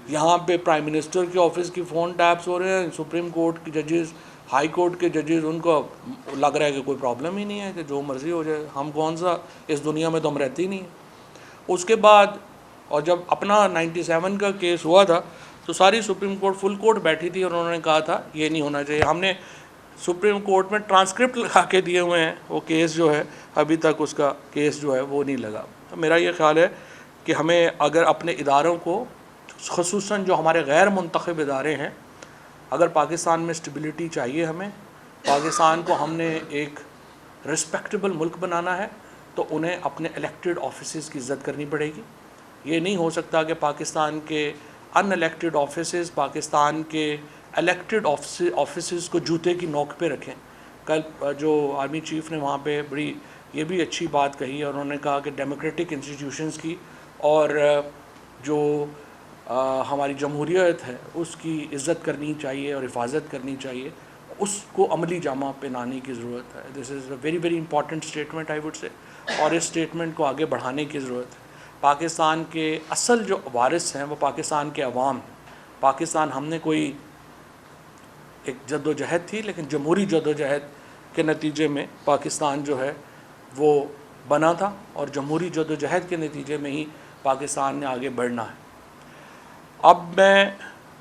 یہاں پہ prime minister کے آفس کی فون ٹیپس ہو رہے ہیں، سپریم کورٹ کے ججز، ہائی کورٹ کے ججز، ان کو لگ رہا ہے کہ کوئی پرابلم ہی نہیں ہے، کہ جو مرضی ہو جائے، ہم کون سا اس دنیا میں تو ہم رہتے ہی نہیں ہیں۔ اس کے بعد اور جب اپنا 97 کا کیس ہوا تھا تو ساری سپریم کورٹ فل کورٹ بیٹھی تھی اور انہوں نے کہا تھا یہ نہیں ہونا چاہیے۔ ہم نے سپریم کورٹ میں ٹرانسکرپٹ لگا کے دیے ہوئے ہیں، وہ کیس جو ہے ابھی تک اس کا کیس جو ہے وہ نہیں لگا۔ تو میرا یہ خیال ہے کہ ہمیں اگر اپنے اداروں کو، خصوصاً جو ہمارے غیر منتخب ادارے ہیں، اگر پاکستان میں اسٹیبلٹی چاہیے، ہمیں پاکستان کو ہم نے ایک رسپیکٹیبل ملک بنانا ہے، تو انہیں اپنے الیکٹڈ آفیسز کی عزت کرنی پڑے گی۔ یہ نہیں ہو سکتا کہ پاکستان کے ان الیکٹڈ آفیسز پاکستان کے الیکٹڈ آفیسز کو جوتے کی نوک پہ رکھیں۔ کل جو آرمی چیف نے وہاں پہ بڑی یہ بھی اچھی بات کہی ہے، انہوں نے کہا کہ ڈیموکریٹک انسٹیٹیوشنز کی اور جو ہماری جمہوریت ہے اس کی عزت کرنی چاہیے اور حفاظت کرنی چاہیے، اس کو عملی جامہ پہنانے کی ضرورت ہے۔ This is a very very important statement I would say, اور اس اسٹیٹمنٹ کو آگے بڑھانے کی ضرورت ہے۔ پاکستان کے اصل جو وارث ہیں وہ پاکستان کے عوام ہیں۔ پاکستان ہم نے کوئی ایک جد و جہد تھی، لیکن جمہوری جد و جہد کے نتیجے میں پاکستان جو ہے وہ بنا تھا، اور جمہوری جد و جہد کے نتیجے میں ہی پاکستان نے آگے بڑھنا ہے۔ اب میں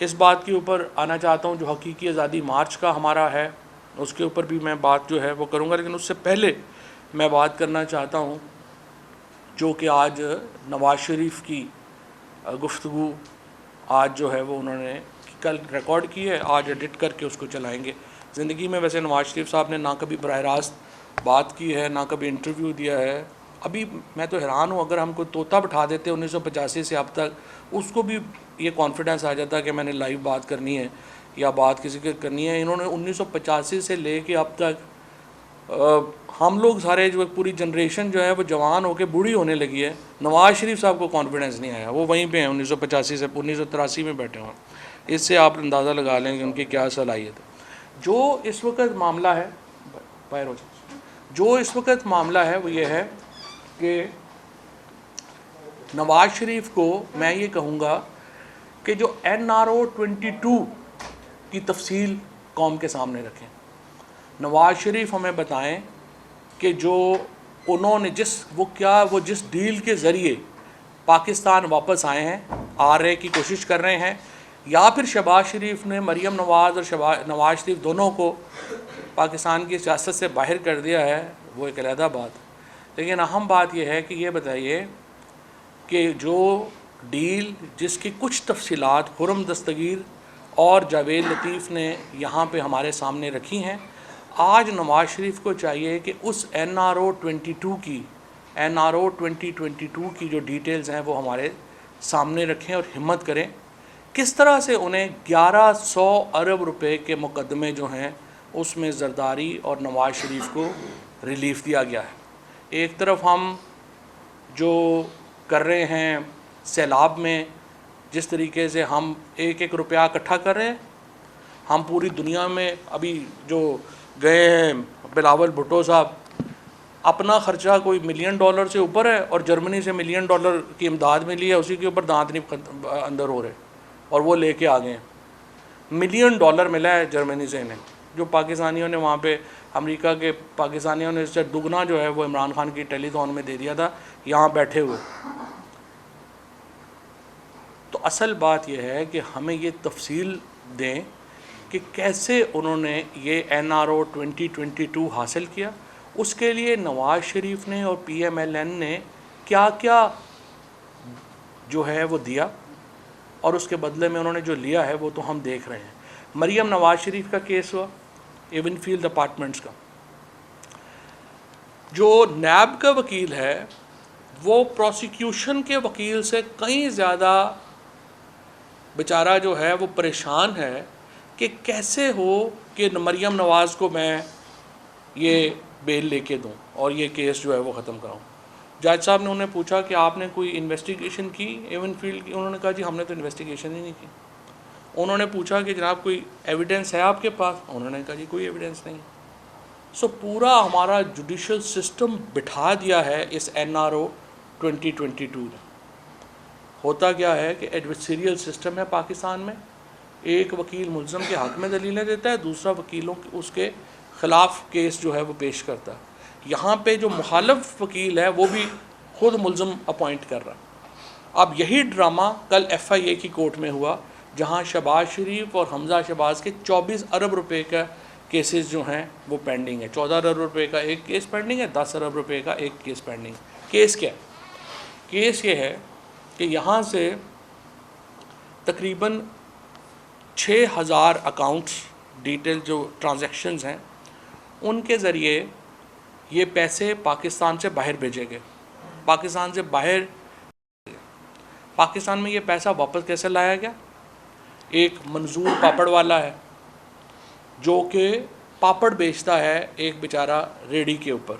اس بات کے اوپر آنا چاہتا ہوں جو حقیقی آزادی مارچ کا ہمارا ہے، اس کے اوپر بھی میں بات جو ہے وہ کروں گا، لیکن اس سے پہلے میں بات کرنا چاہتا ہوں جو کہ آج نواز شریف کی گفتگو آج جو ہے وہ انہوں نے کل ریکارڈ کی ہے، آج ایڈٹ کر کے اس کو چلائیں گے۔ زندگی میں ویسے نواز شریف صاحب نے نہ کبھی براہ راست بات کی ہے، نہ کبھی انٹرویو دیا ہے۔ ابھی میں تو حیران ہوں، اگر ہم کو طوطا بٹھا دیتے 1985 سے اب تک، اس کو بھی یہ کانفیڈنس آ جاتا کہ میں نے لائیو بات کرنی ہے یا بات کسی کے کرنی ہے۔ انہوں نے 1985 سے لے کے اب تک ہم لوگ سارے جو پوری جنریشن جو ہے وہ جوان ہو کے بوڑھی ہونے لگی ہے، نواز شریف صاحب کو کانفیڈنس نہیں آیا، وہ وہیں پہ ہیں 1985 سے 1983 میں بیٹھے ہوئے ہیں۔ اس سے آپ اندازہ لگا لیں کہ ان کی کیا صلاحیت ہے۔ جو اس وقت معاملہ ہے جو اس وقت معاملہ ہے وہ یہ ہے کہ نواز شریف کو میں یہ کہوں گا کہ جو NRO-22 کی تفصیل قوم کے سامنے رکھیں۔ نواز شریف ہمیں بتائیں کہ جو انہوں نے وہ جس ڈیل کے ذریعے پاکستان واپس آئے ہیں، آنے کی کوشش کر رہے ہیں، یا پھر شہباز شریف نے مریم نواز اور نواز شریف دونوں کو پاکستان کی سیاست سے باہر کر دیا ہے، وہ ایک علیحدہ بات ہے۔ لیکن اہم بات یہ ہے کہ یہ بتائیے کہ جو ڈیل جس کی کچھ تفصیلات خرم دستگیر اور جاوید لطیف نے یہاں پہ ہمارے سامنے رکھی ہیں، آج نواز شریف کو چاہیے کہ اس NRO-22 کی جو ڈیٹیلز ہیں وہ ہمارے سامنے رکھیں اور ہمت کریں کس طرح سے انہیں 1100 ارب روپے کے مقدمے جو ہیں اس میں زرداری اور نواز شریف کو ریلیف دیا گیا ہے۔ ایک طرف ہم جو کر رہے ہیں سیلاب میں، جس طریقے سے ہم ایک ایک روپیہ اکٹھا کر رہے ہیں، ہم پوری دنیا میں ابھی جو گئے ہیں بلاول بھٹو صاحب، اپنا خرچہ کوئی $1 ملین سے اوپر ہے، اور جرمنی سے $1 ملین کی امداد ملی ہے، اسی کے اوپر دانت نہیں اندر ہو رہے، اور وہ لے کے آ گئے ہیں۔ $1 ملین ملا ہے جرمنی سے انہیں، جو پاکستانیوں نے وہاں پہ، امریکہ کے پاکستانیوں نے اس سے دگنا جو ہے وہ عمران خان کی ٹیلی تھون میں دے دیا تھا یہاں بیٹھے ہوئے۔ تو اصل بات یہ ہے کہ ہمیں یہ تفصیل دیں کہ کیسے انہوں نے یہ NRO-2022 حاصل کیا، اس کے لیے نواز شریف نے اور PMLN نے کیا کیا جو ہے وہ دیا، اور اس کے بدلے میں انہوں نے جو لیا ہے وہ تو ہم دیکھ رہے ہیں۔ مریم نواز شریف کا کیس ہوا، ایون فیلڈ اپارٹمنٹس کا، جو نیب کا وکیل ہے وہ پروسیکیوشن کے وکیل سے کہیں زیادہ بیچارہ جو ہے وہ پریشان ہے کہ کیسے ہو کہ مریم نواز کو میں یہ بیل لے کے دوں اور یہ کیس جو ہے وہ ختم کراؤں۔ جج صاحب نے انہیں پوچھا کہ آپ نے کوئی انویسٹیگیشن کی ایون فیلڈ کی؟ انہوں نے کہا جی ہم نے تو انویسٹیگیشن ہی نہیں کی۔ انہوں نے پوچھا کہ جناب کوئی ایویڈنس ہے آپ کے پاس؟ انہوں نے کہا جی کوئی ایویڈنس نہیں۔ سو پورا ہمارا جوڈیشل سسٹم بٹھا دیا ہے اس NRO-2022 نے۔ ہوتا کیا ہے کہ ایڈورسریل سسٹم ہے پاکستان میں، ایک وکیل ملزم کے حق میں دلیلیں دیتا ہے، دوسرا وکیلوں اس کے خلاف کیس جو ہے وہ پیش کرتا ہے۔ یہاں پہ جو مخالف وکیل ہے وہ بھی خود ملزم اپوائنٹ کر رہا ہے۔ اب یہی ڈرامہ کل ایف آئی اے کی کورٹ میں ہوا، جہاں شہباز شریف اور حمزہ شہباز کے 24 ارب روپے کا کیسز جو ہیں وہ پینڈنگ ہے۔ 14 ارب روپے کا ایک کیس پینڈنگ ہے، 10 ارب روپے کا ایک کیس پینڈنگ ہے۔ کیس کیا ہے؟ کیس یہ ہے کہ یہاں سے تقریباً 6000 اکاؤنٹس ڈیٹیل جو ٹرانزیکشنز ہیں ان کے ذریعے یہ پیسے پاکستان سے باہر بھیجے گئے۔ پاکستان سے باہر پاکستان میں یہ پیسہ واپس کیسے لایا گیا؟ ایک منظور پاپڑ والا ہے جو کہ پاپڑ بیچتا ہے ایک بیچارہ ریڑھی کے اوپر،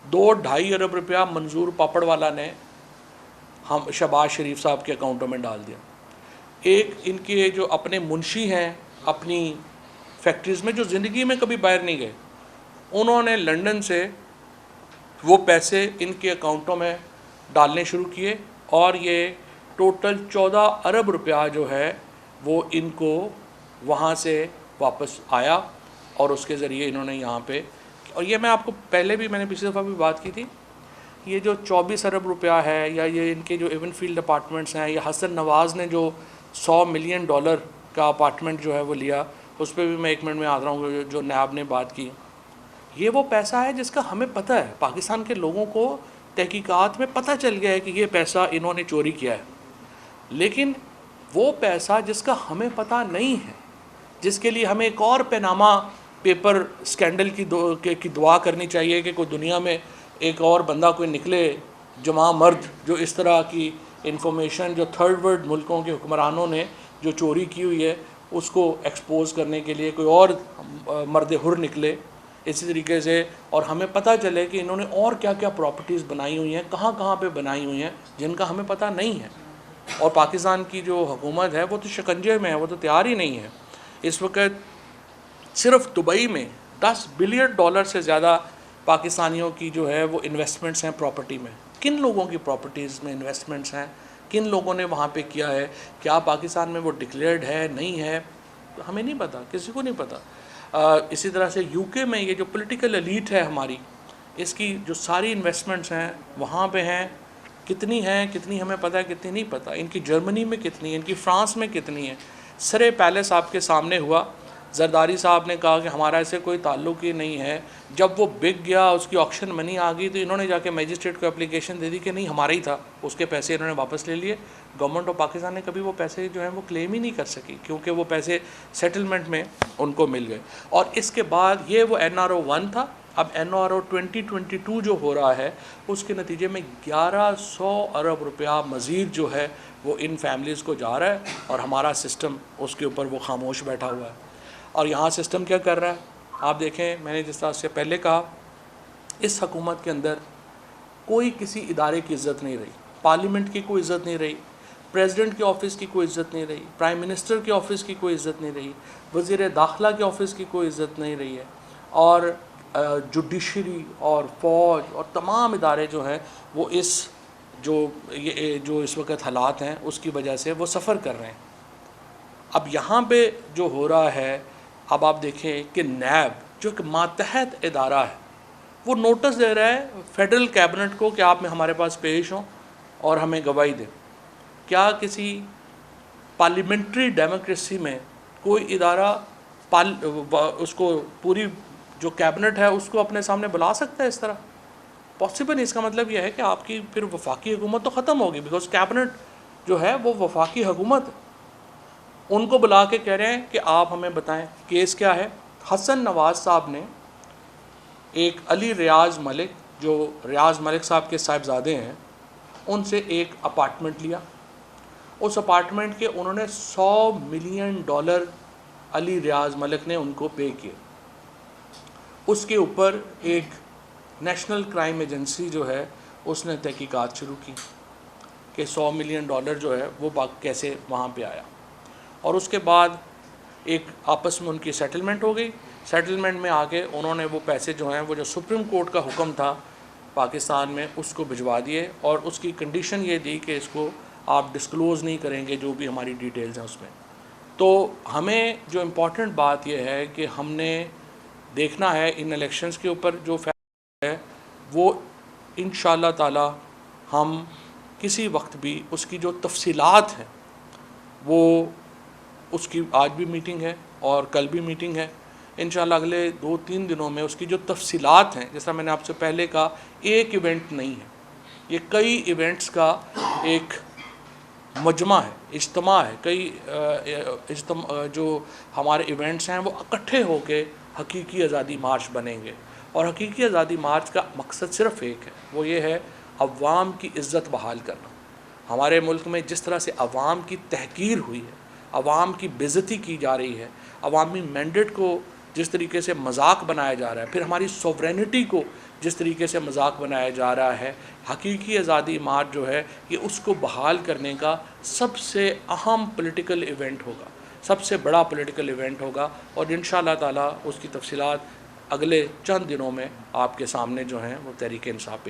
2-2.5 ارب روپیہ منظور پاپڑ والا نے ہم شہباز شریف صاحب کے اکاؤنٹوں میں ڈال دیا۔ ایک ان کے جو اپنے منشی ہیں اپنی فیکٹریز میں، جو زندگی میں کبھی باہر نہیں گئے، انہوں نے لنڈن سے وہ پیسے ان کے اکاؤنٹوں میں ڈالنے شروع کیے، اور یہ ٹوٹل 14 ارب روپیہ جو ہے وہ ان کو وہاں سے واپس آیا، اور اس کے ذریعے انہوں نے یہاں پہ، اور یہ میں آپ کو پہلے بھی میں نے پچھلی دفعہ بھی بات کی تھی، یہ جو 24 ارب روپیہ ہے، یا یہ ان کے جو ایون فیلڈ اپارٹمنٹس ہیں، یا حسن نواز نے جو $100 ملین کا اپارٹمنٹ جو ہے وہ لیا، اس پہ بھی میں 1 منٹ میں آ رہا ہوں، جو نیاب نے بات کی، یہ وہ پیسہ ہے جس کا ہمیں پتہ ہے، پاکستان کے لوگوں کو تحقیقات میں پتہ چل گیا ہے کہ یہ پیسہ انہوں نے چوری کیا ہے، لیکن وہ پیسہ جس کا ہمیں پتہ نہیں ہے، جس کے لیے ہمیں ایک اور پیناما پیپر سکینڈل کی دعا کرنی چاہیے کہ کوئی دنیا میں ایک اور بندہ کوئی نکلے جمع مرد جو اس طرح کی انفارمیشن جو تھرڈ ورلڈ ملکوں کے حکمرانوں نے جو چوری کی ہوئی ہے اس کو ایکسپوز کرنے کے لیے کوئی اور مرد حر نکلے اسی طریقے سے، اور ہمیں پتہ چلے کہ انہوں نے اور کیا کیا پراپرٹیز بنائی ہوئی ہیں، کہاں کہاں پہ بنائی ہوئی ہیں، جن کا ہمیں پتہ نہیں ہے۔ اور پاکستان کی جو حکومت ہے وہ تو شکنجے میں ہے، وہ تو تیار ہی نہیں ہے۔ اس وقت صرف دبئی میں $10 بلین سے زیادہ پاکستانیوں کی جو ہے وہ انویسٹمنٹس ہیں پراپرٹی میں۔ کن لوگوں کی پراپرٹیز میں انویسٹمنٹس ہیں، کن لوگوں نے وہاں پہ کیا ہے، کیا پاکستان میں وہ ڈکلیئرڈ ہے نہیں ہے، ہمیں نہیں پتہ، کسی کو نہیں پتہ۔ اسی طرح سے یو کے میں یہ جو پولیٹیکل ایلیٹ ہے ہماری، اس کی جو ساری انویسٹمنٹس ہیں وہاں پہ ہیں، کتنی ہیں، کتنی ہمیں پتہ ہے، کتنی نہیں پتہ، ان کی جرمنی میں کتنی ہے، ان کی فرانس میں کتنی ہے۔ سرے پیلس آپ کے سامنے ہوا، زرداری صاحب نے کہا کہ ہمارا ایسے کوئی تعلق ہی نہیں ہے، جب وہ بک گیا، اس کی آکشن منی آ گئی تو انہوں نے جا کے میجسٹریٹ کو اپلیکیشن دے دی کہ نہیں ہمارا ہی تھا، اس کے پیسے انہوں نے واپس لے لیے۔ گورنمنٹ آف پاکستان نے کبھی وہ پیسے جو ہیں وہ کلیم ہی نہیں کر سکی، کیونکہ وہ پیسے سیٹلمنٹ میں ان کو مل گئے۔ اور اس کے بعد یہ وہ NRO-1 تھا، اب NRO 2022 جو ہو رہا ہے اس کے نتیجے میں 1100 ارب روپیہ مزید جو ہے وہ ان فیملیز کو جا رہا ہے، اور ہمارا سسٹم اس کے اوپر وہ خاموش بیٹھا ہوا ہے۔ اور یہاں سسٹم کیا کر رہا ہے آپ دیکھیں، میں نے جس طرح سے پہلے کہا، اس حکومت کے اندر کوئی کسی ادارے کی عزت نہیں رہی، پارلیمنٹ کی کوئی عزت نہیں رہی، پریزیڈنٹ کے آفس کی کوئی عزت نہیں رہی، پرائم منسٹر کے آفس کی کوئی عزت نہیں رہی، وزیر داخلہ کے آفس کی کوئی عزت نہیں رہی ہے، اور جوڈیشری اور فوج اور تمام ادارے جو ہیں وہ اس جو اس وقت حالات ہیں اس کی وجہ سے وہ سفر کر رہے ہیں۔ اب یہاں پہ جو ہو رہا ہے، اب آپ دیکھیں کہ نیب جو ایک ماتحت ادارہ ہے وہ نوٹس دے رہا ہے فیڈرل کیبنٹ کو کہ آپ میں ہمارے پاس پیش ہوں اور ہمیں گواہی دیں۔ کیا کسی پارلیمنٹری ڈیموکریسی میں کوئی ادارہ اس کو پوری جو کیبنٹ ہے اس کو اپنے سامنے بلا سکتا ہے اس طرح؟ پاسبل نہیں۔ اس کا مطلب یہ ہے کہ آپ کی پھر وفاقی حکومت تو ختم ہوگی، بیکاز کیبنٹ جو ہے وہ وفاقی حکومت ہے۔ ان کو بلا کے کہہ رہے ہیں کہ آپ ہمیں بتائیں کیس کیا ہے۔ حسن نواز صاحب نے ایک علی ریاض ملک، جو ریاض ملک صاحب کے صاحبزادے ہیں، ان سے ایک اپارٹمنٹ لیا۔ اس اپارٹمنٹ کے انہوں نے $100 ملین علی ریاض ملک نے ان کو پے کیے۔ اس کے اوپر ایک نیشنل کرائم ایجنسی جو ہے اس نے تحقیقات شروع کی کہ $100 ملین جو ہے وہ کیسے وہاں پہ آیا، اور اس کے بعد ایک آپس میں ان کی سیٹلمنٹ ہو گئی۔ سیٹلمنٹ میں آ کے انہوں نے وہ پیسے جو ہیں وہ جو سپریم کورٹ کا حکم تھا پاکستان میں اس کو بھجوا دیے، اور اس کی کنڈیشن یہ دی کہ اس کو آپ ڈسکلوز نہیں کریں گے جو بھی ہماری ڈیٹیلز ہیں اس میں. تو ہمیں جو امپورٹنٹ بات یہ ہے کہ ہم نے دیکھنا ہے ان الیکشنز کے اوپر جو فیصلہ ہے وہ انشاءاللہ تعالی ہم کسی وقت بھی اس کی جو تفصیلات ہیں وہ اس کی آج بھی میٹنگ ہے اور کل بھی میٹنگ ہے انشاءاللہ اگلے 2-3 دنوں میں اس کی جو تفصیلات ہیں جیسا میں نے آپ سے پہلے کہا ایک ایونٹ نہیں ہے یہ کئی ایونٹس کا ایک مجمع ہے اجتماع ہے کئی جو ہمارے ایونٹس ہیں وہ اکٹھے ہو کے حقیقی آزادی مارچ بنیں گے اور حقیقی آزادی مارچ کا مقصد صرف ایک ہے وہ یہ ہے عوام کی عزت بحال کرنا. ہمارے ملک میں جس طرح سے عوام کی تحقیر ہوئی ہے عوام کی بے عزتی کی جا رہی ہے عوامی مینڈیٹ کو جس طریقے سے مذاق بنایا جا رہا ہے پھر ہماری سوورینٹی کو جس طریقے سے مذاق بنایا جا رہا ہے حقیقی آزادی مارچ جو ہے یہ اس کو بحال کرنے کا سب سے اہم پولیٹیکل ایونٹ ہوگا سب سے بڑا پولیٹیکل ایونٹ ہوگا اور انشاءاللہ تعالی اس کی تفصیلات اگلے چند دنوں میں آپ کے سامنے جو ہیں وہ تحریک انصاف